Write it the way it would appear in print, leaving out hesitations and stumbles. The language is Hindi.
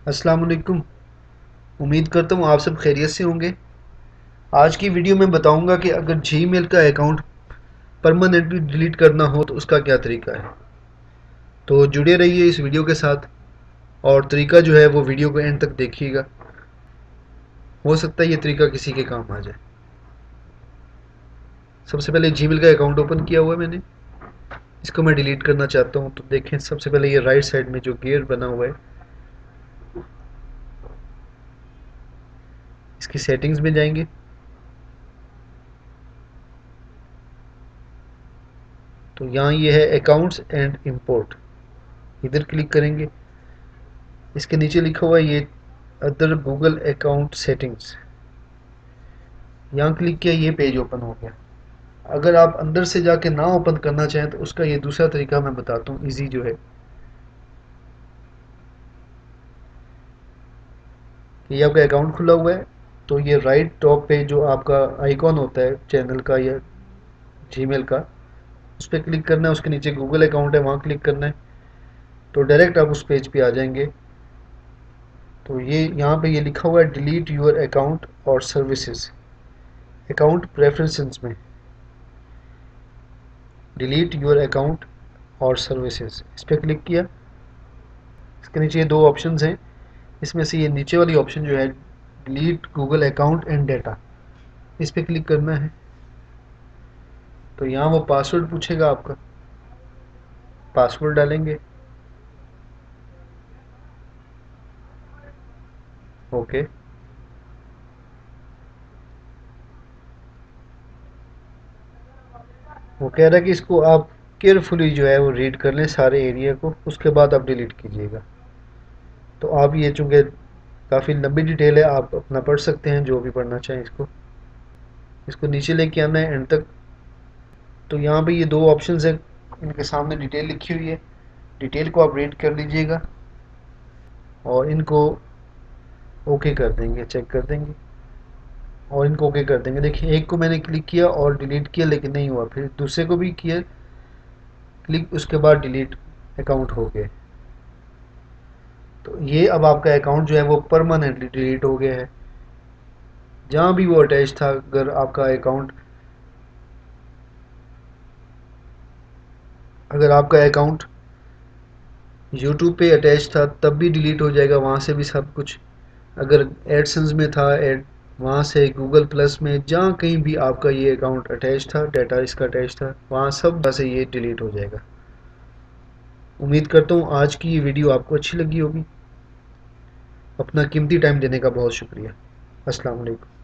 अस्सलाम वालेकुम। उम्मीद करता हूँ आप सब खैरियत से होंगे। आज की वीडियो में बताऊंगा कि अगर जीमेल का अकाउंट परमानेंटली डिलीट करना हो तो उसका क्या तरीका है। तो जुड़े रहिए इस वीडियो के साथ और तरीका जो है वो वीडियो को एंड तक देखिएगा। हो सकता है ये तरीका किसी के काम आ जाए। सबसे पहले जीमेल का अकाउंट ओपन किया हुआ है मैंने। इसको मैं डिलीट करना चाहता हूँ तो देखें, सबसे पहले ये राइट साइड में जो गियर बना हुआ है इसकी सेटिंग्स में जाएंगे। तो यहाँ ये है अकाउंट्स एंड इंपोर्ट, इधर क्लिक करेंगे। इसके नीचे लिखा हुआ है ये अदर गूगल अकाउंट सेटिंग्स, यहाँ क्लिक किया, ये पेज ओपन हो गया। अगर आप अंदर से जाके ना ओपन करना चाहें तो उसका ये दूसरा तरीका मैं बताता हूँ, इजी जो है कि ये आपका अकाउंट खुला हुआ है तो ये राइट टॉप पे जो आपका आइकॉन होता है चैनल का या जीमेल का, उस पर क्लिक करना है। उसके नीचे गूगल अकाउंट है, वहाँ क्लिक करना है तो डायरेक्ट आप उस पेज पे आ जाएंगे। तो ये यहाँ पे ये लिखा हुआ है डिलीट यूर अकाउंट और सर्विसेज, अकाउंट प्रेफरेंसेस में डिलीट यूर अकाउंट और सर्विसेज, इस पर क्लिक किया। इसके नीचे ये दो ऑप्शंस हैं, इसमें से ये नीचे वाली ऑप्शन जो है delete Google account and data, इस पर क्लिक करना है। तो यहाँ वो पासवर्ड पूछेगा आपका, पासवर्ड डालेंगे। ओके, वो कह रहा है कि इसको आप केयरफुली जो है वो रीड कर लें सारे एरिया को, उसके बाद आप डिलीट कीजिएगा। तो आप ये चूँकि काफ़ी लंबी डिटेल है, आप अपना पढ़ सकते हैं जो भी पढ़ना चाहें। इसको इसको नीचे लेके आना है एंड तक। तो यहाँ पे ये दो ऑप्शंस हैं, इनके सामने डिटेल लिखी हुई है, डिटेल को आप रीड कर लीजिएगा और इनको ओके कर देंगे, चेक कर देंगे और इनको ओके कर देंगे। देखिए एक को मैंने क्लिक किया और डिलीट किया लेकिन नहीं हुआ, फिर दूसरे को भी किया क्लिक, उसके बाद डिलीट अकाउंट हो गए। तो ये अब आपका अकाउंट जो है वो परमानेंटली डिलीट हो गया है। जहाँ भी वो अटैच था, अगर आपका अकाउंट अगर आपका अकाउंट यूट्यूब पे अटैच था तब भी डिलीट हो जाएगा, वहाँ से भी सब कुछ। अगर एडसेंस में था एड, वहाँ से गूगल प्लस में, जहाँ कहीं भी आपका ये अकाउंट अटैच था, डाटा इसका अटैच था, वहाँ सब से ये डिलीट हो जाएगा। उम्मीद करता हूँ आज की ये वीडियो आपको अच्छी लगी होगी। अपना कीमती टाइम देने का बहुत शुक्रिया। अस्सलाम वालेकुम।